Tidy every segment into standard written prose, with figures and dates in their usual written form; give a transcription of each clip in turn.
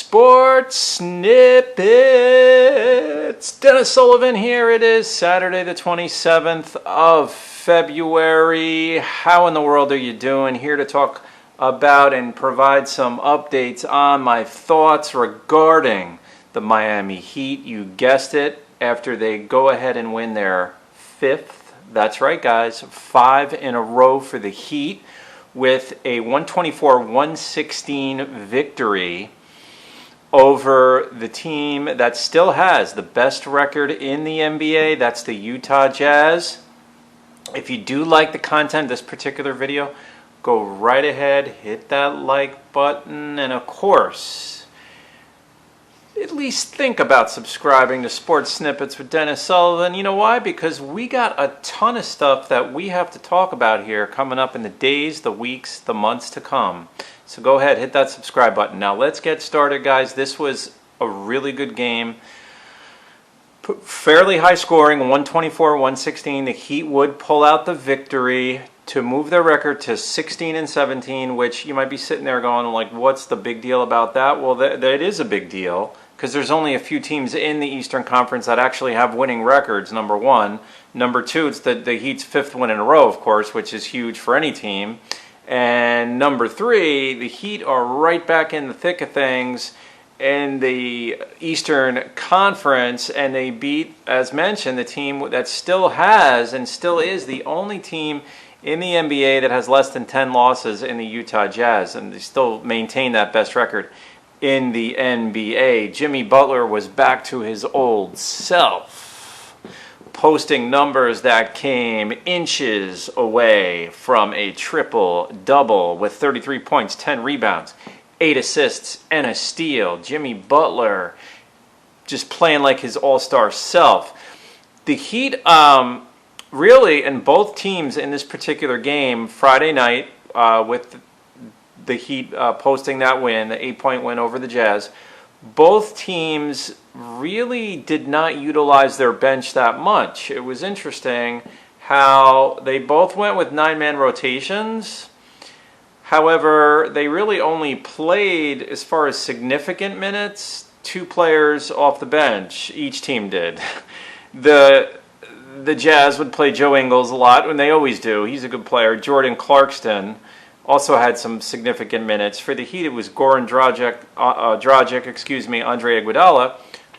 Sports Snippets. Dennis Sullivan here. It is Saturday the 27th of February. How in the world are you doing? Here to talk about and provide some updates on my thoughts regarding the Miami Heat. You guessed it, after they go ahead and win their fifth, that's right guys, 5 in a row for the Heat, with a 124-116 victory over the team that still has the best record in the NBA. That's the Utah Jazz. If you do like the content of this particular video, go right ahead, hit that like button, and of course, at least think about subscribing to Sports Snippets with Dennis Sullivan. You know why? Because we got a ton of stuff that we have to talk about here coming up in the days, the weeks, the months to come. So go ahead, hit that subscribe button. Now let's get started, guys. This was a really good game. Fairly high scoring, 124-116. The Heat would pull out the victory to move their record to 16-17, which you might be sitting there going, like, what's the big deal about that? Well, that is a big deal, because there's only a few teams in the Eastern Conference that actually have winning records, number one. Number two, it's the Heat's 5th win in a row, of course, which is huge for any team. And number three, the Heat are right back in the thick of things in the Eastern Conference, and they beat, as mentioned, the team that still has and still is the only team in the NBA that has less than 10 losses, in the Utah Jazz, and they still maintain that best record in the NBA. Jimmy Butler was back to his old self, posting numbers that came inches away from a triple-double with 33 points, 10 rebounds, 8 assists, and a steal. Jimmy Butler just playing like his all-star self. The Heat, really, and both teams in this particular game, Friday night, with the Heat posting that win, the 8-point win over the Jazz, both teams really did not utilize their bench that much. It was interesting how they both went with 9-man rotations. However, they really only played, as far as significant minutes, 2 players off the bench. Each team did. The Jazz would play Joe Ingles a lot, and they always do. He's a good player. Jordan Clarkson also had some significant minutes. For the Heat, it was Goran Dragic, Andre Iguodala,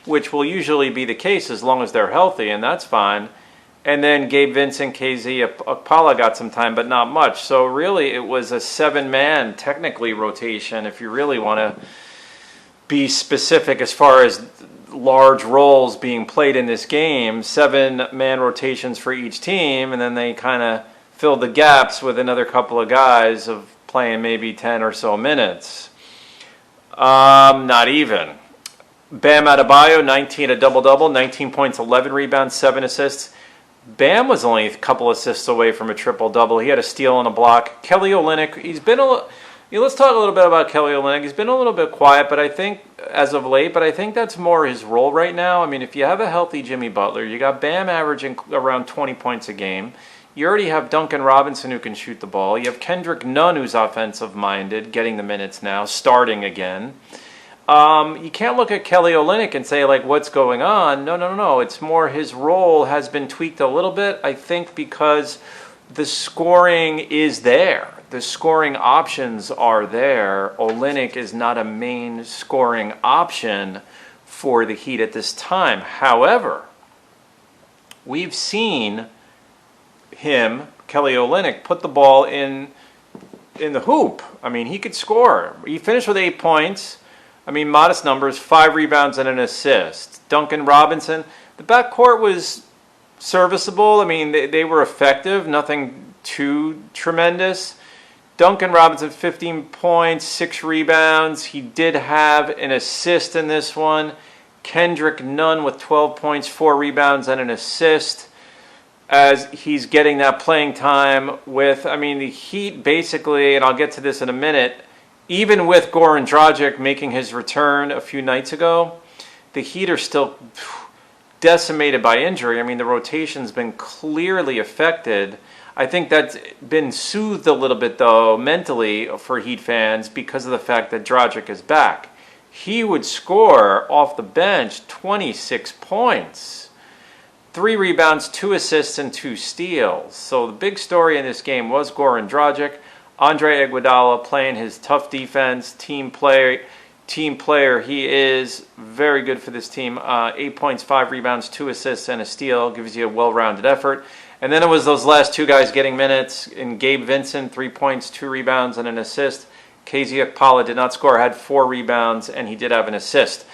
which will usually be the case as long as they're healthy, and that's fine. And then Gabe Vincent, KZ Okpala got some time, but not much. So really, it was a 7-man, technically, rotation, if you really want to be specific as far as large roles being played in this game. 7-man rotations for each team, and then they kind of filled the gaps with another couple of guys of playing maybe 10 or so minutes. Not even. Bam Adebayo, 19, a double-double, 19 points, 11 rebounds, 7 assists. Bam was only a couple assists away from a triple-double. He had a steal and a block. Kelly Olynyk, he's been let's talk a little bit about Kelly Olynyk. He's been a little bit quiet, but I think, as of late, but I think that's more his role right now. I mean, if you have a healthy Jimmy Butler, you got Bam averaging around 20 points a game. You already have Duncan Robinson who can shoot the ball. You have Kendrick Nunn who's offensive-minded, getting the minutes now, starting again. You can't look at Kelly Olynyk and say, like, what's going on? No. It's more his role has been tweaked a little bit, I think, because the scoring is there. The scoring options are there. Olynyk is not a main scoring option for the Heat at this time. However, we've seen him, Kelly Olynyk, put the ball in the hoop. I mean, he could score. He finished with 8 points. I mean, modest numbers, 5 rebounds and an assist. Duncan Robinson, the backcourt was serviceable. I mean, they were effective, nothing too tremendous. Duncan Robinson, 15 points, 6 rebounds. He did have an assist in this one. Kendrick Nunn with 12 points, 4 rebounds, and an assist, as he's getting that playing time with, I mean, the Heat basically, and I'll get to this in a minute, even with Goran Dragic making his return a few nights ago, the Heat are still decimated by injury. I mean, the rotation's been clearly affected. I think that's been soothed a little bit, though, mentally for Heat fans because of the fact that Dragic is back. he would score off the bench 26 points. 3 rebounds, 2 assists, and 2 steals. So the big story in this game was Goran Dragic. Andre Iguodala playing his tough defense, team player. He is very good for this team. 8 points, 5 rebounds, 2 assists, and a steal. Gives you a well-rounded effort. And then it was those last 2 guys getting minutes. In Gabe Vincent, 3 points, 2 rebounds, and an assist. KZ Okpala did not score, had 4 rebounds, and he did have an assist.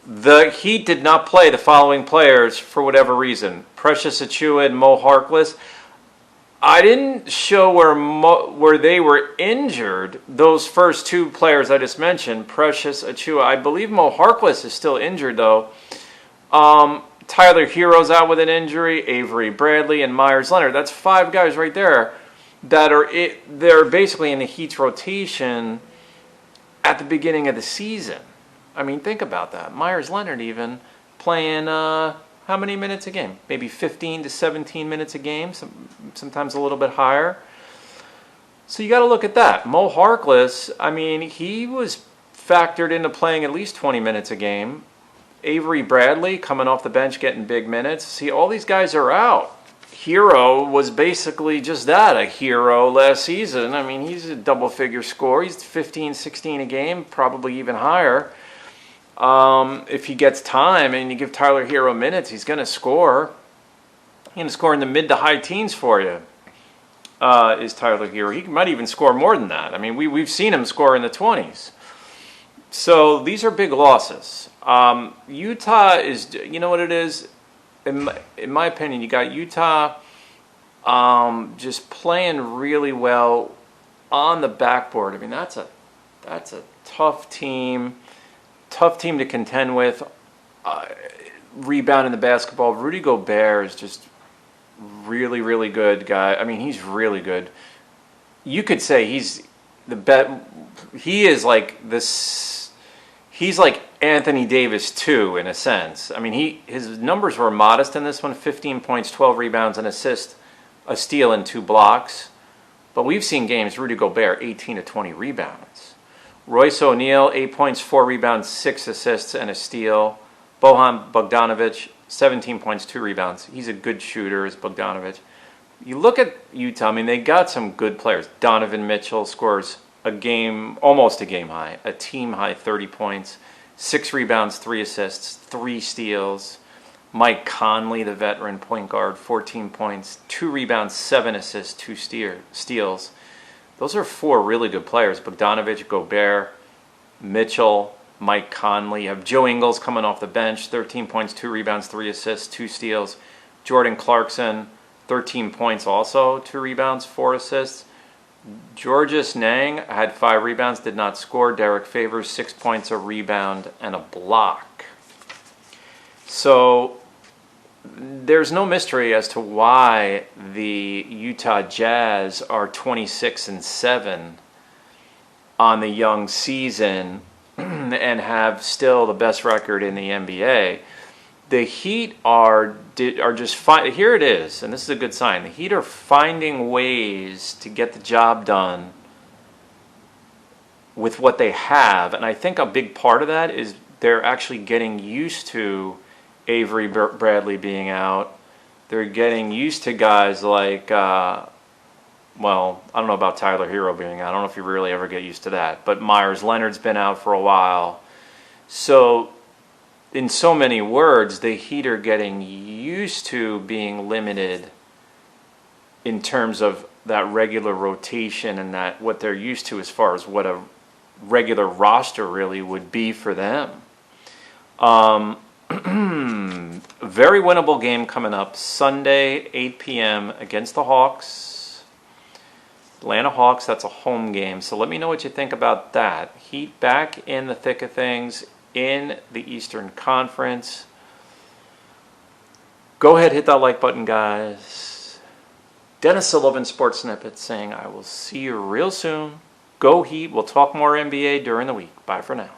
The Heat did not play the following players for whatever reason. Precious Achiuwa and Mo Harkless. I didn't show where they were injured. Those first 2 players I just mentioned, Precious Achiuwa. I believe Mo Harkless is still injured though. Tyler Hero's out with an injury. Avery Bradley and Myers Leonard. That's 5 guys right there that they're basically in the Heat's rotation at the beginning of the season. I mean, think about that. Myers Leonard even playing how many minutes a game? Maybe 15 to 17 minutes a game, sometimes a little bit higher. So you got to look at that. Mo Harkless, I mean, he was factored into playing at least 20 minutes a game. Avery Bradley coming off the bench getting big minutes. See, all these guys are out. Hero was basically just that, a hero last season. I mean, he's a double-figure scorer. He's 15, 16 a game, probably even higher. If he gets time and you give Tyler Hero minutes, he's going to score. He's going to score in the mid to high teens for you, is Tyler Hero. He might even score more than that. I mean, we've seen him score in the 20s. So these are big losses. Utah is, you know what it is? In my opinion, you got Utah just playing really well on the backboard. I mean, that's a tough team. Tough team to contend with. Rebounding the basketball. Rudy Gobert is just really, really good guy. I mean, he's really good. You could say he's the best. He is like this. He's like Anthony Davis too, in a sense. I mean, his numbers were modest in this one: 15 points, 12 rebounds, an assist, a steal, and 2 blocks. But we've seen games. Rudy Gobert, 18 to 20 rebounds. Royce O'Neal, 8 points, 4 rebounds, 6 assists, and a steal. Bojan Bogdanovic, 17 points, 2 rebounds. He's a good shooter, is Bogdanovic. You look at Utah, I mean, they got some good players. Donovan Mitchell scores almost a game high, a team high 30 points, 6 rebounds, 3 assists, 3 steals. Mike Conley, the veteran point guard, 14 points, 2 rebounds, 7 assists, 2 steals. Those are 4 really good players. Bogdanovic, Gobert, Mitchell, Mike Conley. You have Joe Ingles coming off the bench, 13 points, 2 rebounds, 3 assists, 2 steals. Jordan Clarkson, 13 points also, 2 rebounds, 4 assists. Georges Niang had 5 rebounds, did not score. Derek Favors, 6 points, a rebound, and a block. So there's no mystery as to why the Utah Jazz are 26-7 on the young season and have still the best record in the NBA. The Heat are just here it is, and this is a good sign. The Heat are finding ways to get the job done with what they have, and I think a big part of that is they're actually getting used to Avery Bradley being out. They're getting used to guys like, I don't know about Tyler Hero being out. I don't know if you really ever get used to that. But Myers Leonard's been out for a while. So, in so many words, the Heat are getting used to being limited in terms of that regular rotation and that what they're used to as far as what a regular roster really would be for them. Very winnable game coming up Sunday, 8 p.m. against the Hawks. Atlanta Hawks, that's a home game. So let me know what you think about that. Heat back in the thick of things in the Eastern Conference. Go ahead, hit that like button, guys. Dennis Sullivan, Sports Snippets, saying I will see you real soon. Go Heat. We'll talk more NBA during the week. Bye for now.